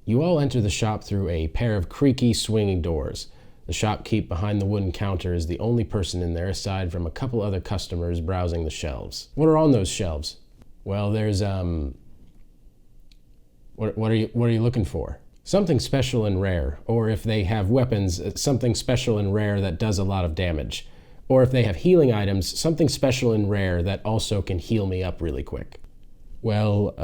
You all enter the shop through a pair of creaky, swinging doors. The shopkeep behind the wooden counter is the only person in there aside from a couple other customers browsing the shelves. What are on those shelves? Well, there's, what are you looking for? Something special and rare, or if they have weapons, something special and rare that does a lot of damage. Or if they have healing items, something special and rare that also can heal me up really quick. Well,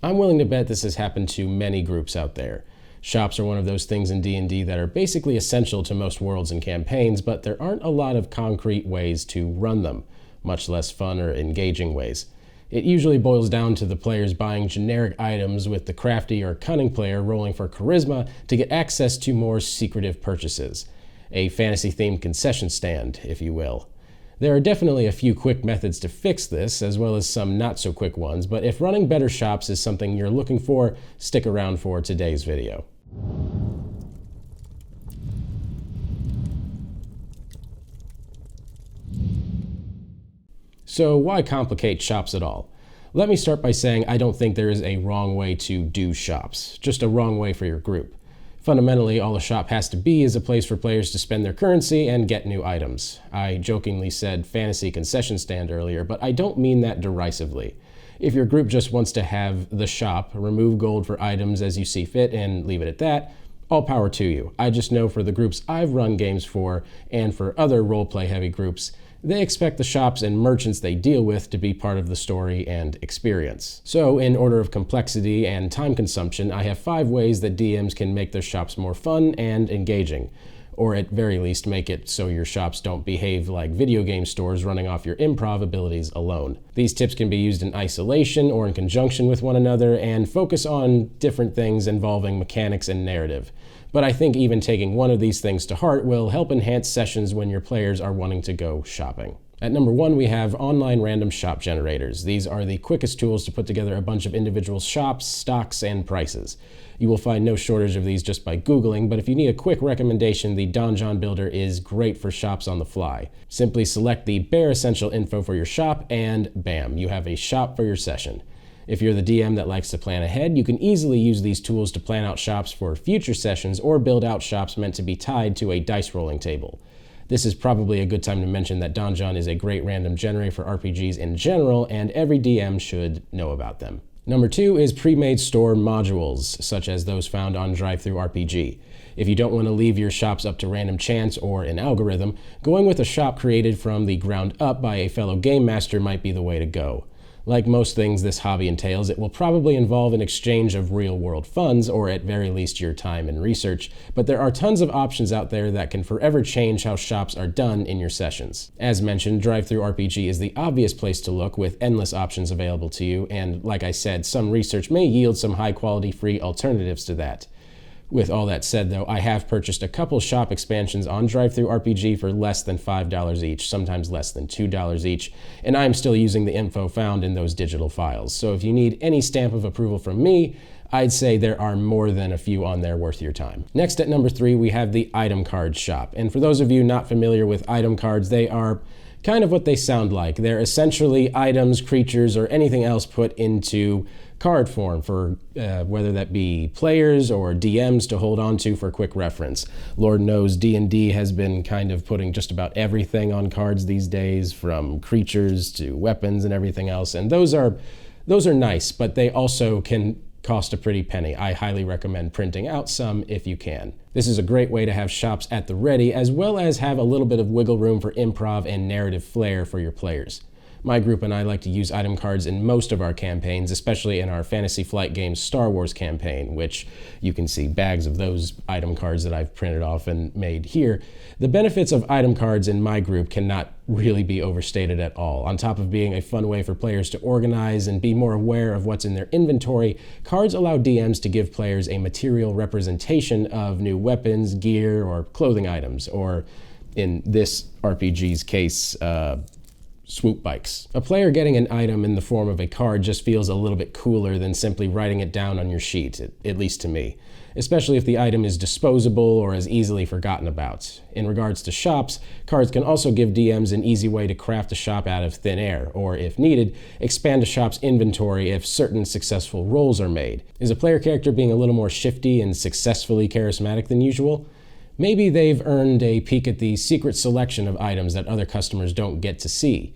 I'm willing to bet this has happened to many groups out there. Shops are one of those things in D&D that are basically essential to most worlds and campaigns, but there aren't a lot of concrete ways to run them, much less fun or engaging ways. It usually boils down to the players buying generic items with the crafty or cunning player rolling for charisma to get access to more secretive purchases. A fantasy-themed concession stand, if you will. There are definitely a few quick methods to fix this, as well as some not-so-quick ones, but if running better shops is something you're looking for, stick around for today's video. So why complicate shops at all? Let me start by saying I don't think there is a wrong way to do shops, just a wrong way for your group. Fundamentally, all a shop has to be is a place for players to spend their currency and get new items. I jokingly said fantasy concession stand earlier, but I don't mean that derisively. If your group just wants to have the shop, remove gold for items as you see fit, and leave it at that, all power to you. I just know for the groups I've run games for, and for other roleplay heavy groups, they expect the shops and merchants they deal with to be part of the story and experience. So, in order of complexity and time consumption, I have 5 ways that DMs can make their shops more fun and engaging, or at very least make it so your shops don't behave like video game stores running off your improv abilities alone. These tips can be used in isolation or in conjunction with one another and focus on different things involving mechanics and narrative. But I think even taking one of these things to heart will help enhance sessions when your players are wanting to go shopping. At number 1, we have online random shop generators. These are the quickest tools to put together a bunch of individual shops, stocks, and prices. You will find no shortage of these just by Googling, but if you need a quick recommendation, the Donjon Builder is great for shops on the fly. Simply select the bare essential info for your shop, and bam, you have a shop for your session. If you're the DM that likes to plan ahead, you can easily use these tools to plan out shops for future sessions or build out shops meant to be tied to a dice rolling table. This is probably a good time to mention that Donjon is a great random generator for RPGs in general, and every DM should know about them. Number 2 is pre-made store modules, such as those found on DriveThruRPG. If you don't want to leave your shops up to random chance or an algorithm, going with a shop created from the ground up by a fellow game master might be the way to go. Like most things this hobby entails, it will probably involve an exchange of real-world funds, or at very least your time and research, but there are tons of options out there that can forever change how shops are done in your sessions. As mentioned, DriveThruRPG is the obvious place to look with endless options available to you, and like I said, some research may yield some high-quality free alternatives to that. With all that said, though, I have purchased a couple shop expansions on DriveThruRPG for less than $5 each, sometimes less than $2 each, and I'm still using the info found in those digital files. So if you need any stamp of approval from me, I'd say there are more than a few on there worth your time. Next, at number 3, we have the item card shop. And for those of you not familiar with item cards, they are kind of what they sound like. They're essentially items, creatures, or anything else put into card form for whether that be players or DMs to hold on to for quick reference. Lord knows D&D has been kind of putting just about everything on cards these days, from creatures to weapons and everything else, and those are nice, but they also can cost a pretty penny. I highly recommend printing out some if you can. This is a great way to have shops at the ready, as well as have a little bit of wiggle room for improv and narrative flair for your players. My group and I like to use item cards in most of our campaigns, especially in our Fantasy Flight Games Star Wars campaign, which you can see bags of those item cards that I've printed off and made here. The benefits of item cards in my group cannot really be overstated at all. On top of being a fun way for players to organize and be more aware of what's in their inventory, cards allow DMs to give players a material representation of new weapons, gear, or clothing items, or in this RPG's case, swoop bikes. A player getting an item in the form of a card just feels a little bit cooler than simply writing it down on your sheet, at least to me, especially if the item is disposable or is easily forgotten about. In regards to shops, cards can also give DMs an easy way to craft a shop out of thin air, or if needed, expand a shop's inventory if certain successful rolls are made. Is a player character being a little more shifty and successfully charismatic than usual? Maybe they've earned a peek at the secret selection of items that other customers don't get to see,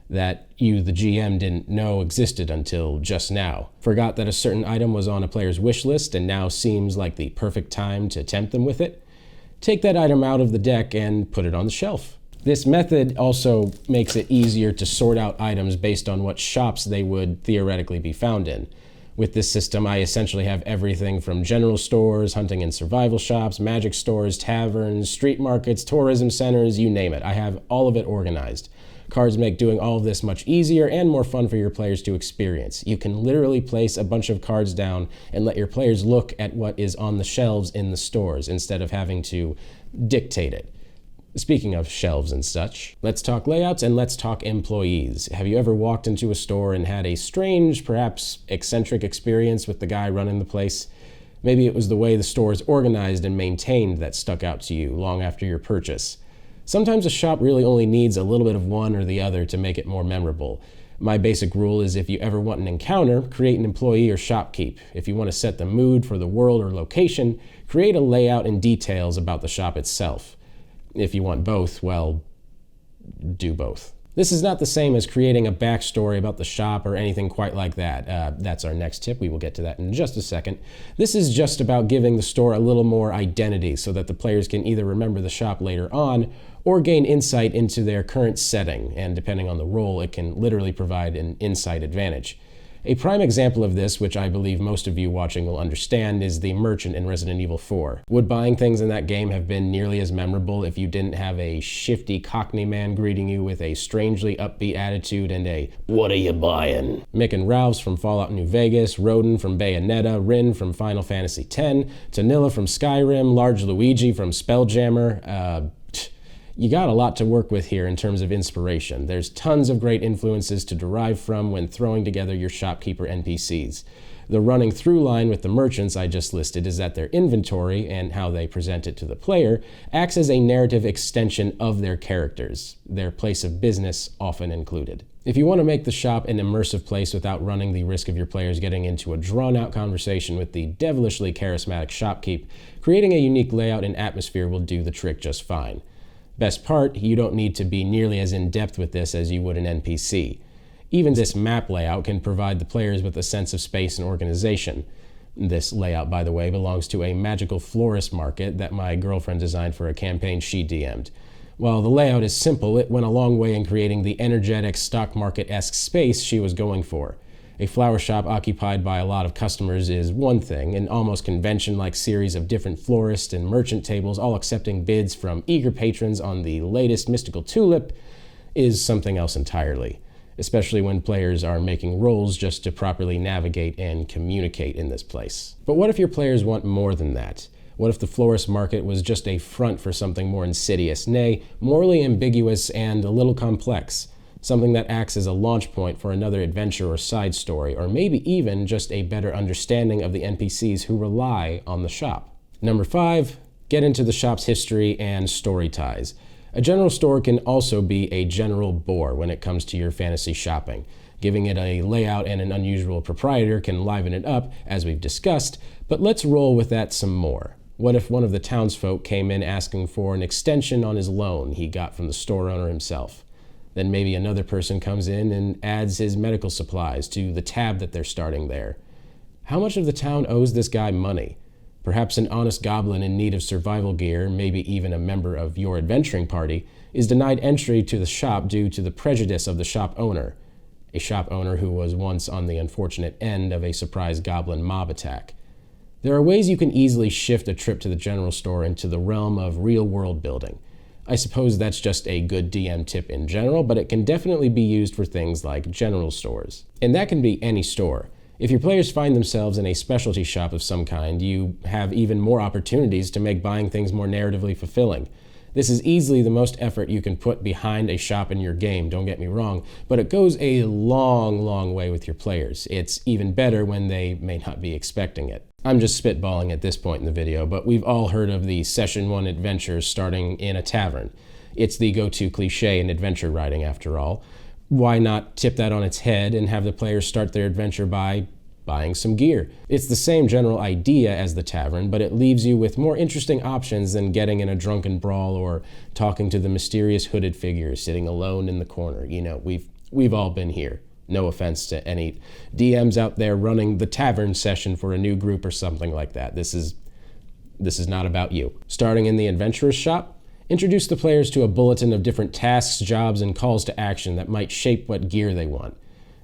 that you, the GM, didn't know existed until just now. Forgot that a certain item was on a player's wish list and now seems like the perfect time to tempt them with it. Take that item out of the deck and put it on the shelf. This method also makes it easier to sort out items based on what shops they would theoretically be found in. With this system, I essentially have everything from general stores, hunting and survival shops, magic stores, taverns, street markets, tourism centers, you name it. I have all of it organized. Cards make doing all of this much easier and more fun for your players to experience. You can literally place a bunch of cards down and let your players look at what is on the shelves in the stores instead of having to dictate it. Speaking of shelves and such, let's talk layouts and let's talk employees. Have you ever walked into a store and had a strange, perhaps eccentric experience with the guy running the place? Maybe it was the way the store is organized and maintained that stuck out to you long after your purchase. Sometimes a shop really only needs a little bit of one or the other to make it more memorable. My basic rule is if you ever want an encounter, create an employee or shopkeep. If you want to set the mood for the world or location, create a layout and details about the shop itself. If you want both, well, do both. This is not the same as creating a backstory about the shop or anything quite like that. That's our next tip. We will get to that in just a second. This is just about giving the store a little more identity so that the players can either remember the shop later on or gain insight into their current setting, and depending on the role, it can literally provide an insight advantage. A prime example of this, which I believe most of you watching will understand, is the merchant in Resident Evil 4. Would buying things in that game have been nearly as memorable if you didn't have a shifty Cockney man greeting you with a strangely upbeat attitude and a "What are you buying?" Mick and Ralph's from Fallout New Vegas, Roden from Bayonetta, Rin from Final Fantasy X, Tanilla from Skyrim, Large Luigi from Spelljammer. You got a lot to work with here in terms of inspiration. There's tons of great influences to derive from when throwing together your shopkeeper NPCs. The running through line with the merchants I just listed is that their inventory, and how they present it to the player, acts as a narrative extension of their characters, their place of business often included. If you want to make the shop an immersive place without running the risk of your players getting into a drawn-out conversation with the devilishly charismatic shopkeep, creating a unique layout and atmosphere will do the trick just fine. Best part, you don't need to be nearly as in-depth with this as you would an NPC. Even this map layout can provide the players with a sense of space and organization. This layout, by the way, belongs to a magical florist market that my girlfriend designed for a campaign she DM'd. While the layout is simple, it went a long way in creating the energetic stock market-esque space she was going for. A flower shop occupied by a lot of customers is one thing, an almost convention-like series of different florist and merchant tables all accepting bids from eager patrons on the latest mystical tulip is something else entirely, especially when players are making rolls just to properly navigate and communicate in this place. But what if your players want more than that? What if the florist market was just a front for something more insidious, nay, morally ambiguous and a little complex? Something that acts as a launch point for another adventure or side story, or maybe even just a better understanding of the NPCs who rely on the shop. Number 5, get into the shop's history and story ties. A general store can also be a general bore when it comes to your fantasy shopping. Giving it a layout and an unusual proprietor can liven it up, as we've discussed, but let's roll with that some more. What if one of the townsfolk came in asking for an extension on his loan he got from the store owner himself? Then maybe another person comes in and adds his medical supplies to the tab that they're starting there. How much of the town owes this guy money? Perhaps an honest goblin in need of survival gear, maybe even a member of your adventuring party, is denied entry to the shop due to the prejudice of the shop owner. A shop owner who was once on the unfortunate end of a surprise goblin mob attack. There are ways you can easily shift a trip to the general store into the realm of real world building. I suppose that's just a good DM tip in general, but it can definitely be used for things like general stores. And that can be any store. If your players find themselves in a specialty shop of some kind, you have even more opportunities to make buying things more narratively fulfilling. This is easily the most effort you can put behind a shop in your game, don't get me wrong, but it goes a long, long way with your players. It's even better when they may not be expecting it. I'm just spitballing at this point in the video, but we've all heard of the Session 1 adventures starting in a tavern. It's the go-to cliche in adventure writing, after all. Why not tip that on its head and have the players start their adventure by buying some gear? It's the same general idea as the tavern, but it leaves you with more interesting options than getting in a drunken brawl or talking to the mysterious hooded figure sitting alone in the corner. You know, we've all been here. No offense to any DMs out there running the tavern session for a new group or something like that. This is not about you. Starting in the adventurer's shop, introduce the players to a bulletin of different tasks, jobs, and calls to action that might shape what gear they want.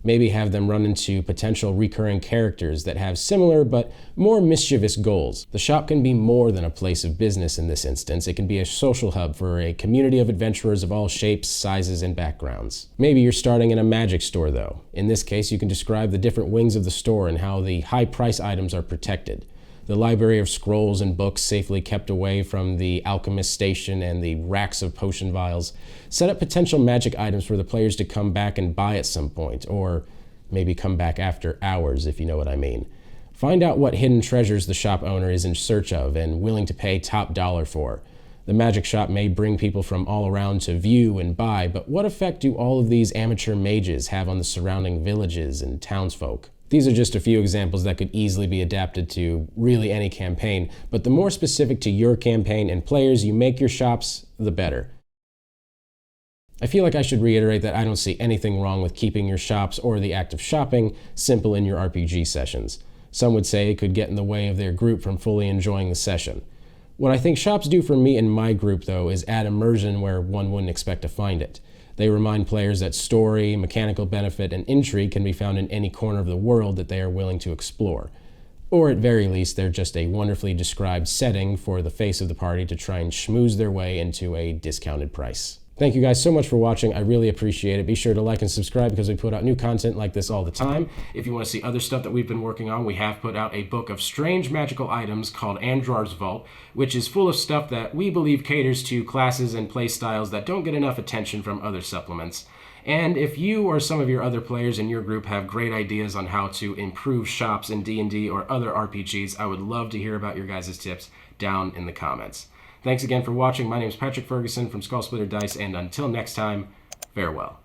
Maybe have them run into potential recurring characters that have similar but more mischievous goals. The shop can be more than a place of business in this instance. It can be a social hub for a community of adventurers of all shapes, sizes, and backgrounds. Maybe you're starting in a magic store though. In this case, you can describe the different wings of the store and how the high price items are protected. The library of scrolls and books safely kept away from the alchemist station and the racks of potion vials. Set up potential magic items for the players to come back and buy at some point, or maybe come back after hours, if you know what I mean. Find out what hidden treasures the shop owner is in search of and willing to pay top dollar for. The magic shop may bring people from all around to view and buy, but what effect do all of these amateur mages have on the surrounding villages and townsfolk? These are just a few examples that could easily be adapted to really any campaign, but the more specific to your campaign and players you make your shops, the better. I feel like I should reiterate that I don't see anything wrong with keeping your shops or the act of shopping simple in your RPG sessions. Some would say it could get in the way of their group from fully enjoying the session. What I think shops do for me and my group, though, is add immersion where one wouldn't expect to find it. They remind players that story, mechanical benefit, and intrigue can be found in any corner of the world that they are willing to explore. Or at very least, they're just a wonderfully described setting for the face of the party to try and schmooze their way into a discounted price. Thank you guys so much for watching. I really appreciate it. Be sure to like and subscribe because we put out new content like this all the time. If you want to see other stuff that we've been working on, we have put out a book of strange magical items called Andrar's Vault, which is full of stuff that we believe caters to classes and play styles that don't get enough attention from other supplements. And if you or some of your other players in your group have great ideas on how to improve shops in D&D or other RPGs, I would love to hear about your guys' tips down in the comments. Thanks again for watching. My name is Patrick Ferguson from Skull Splitter Dice, and until next time, farewell.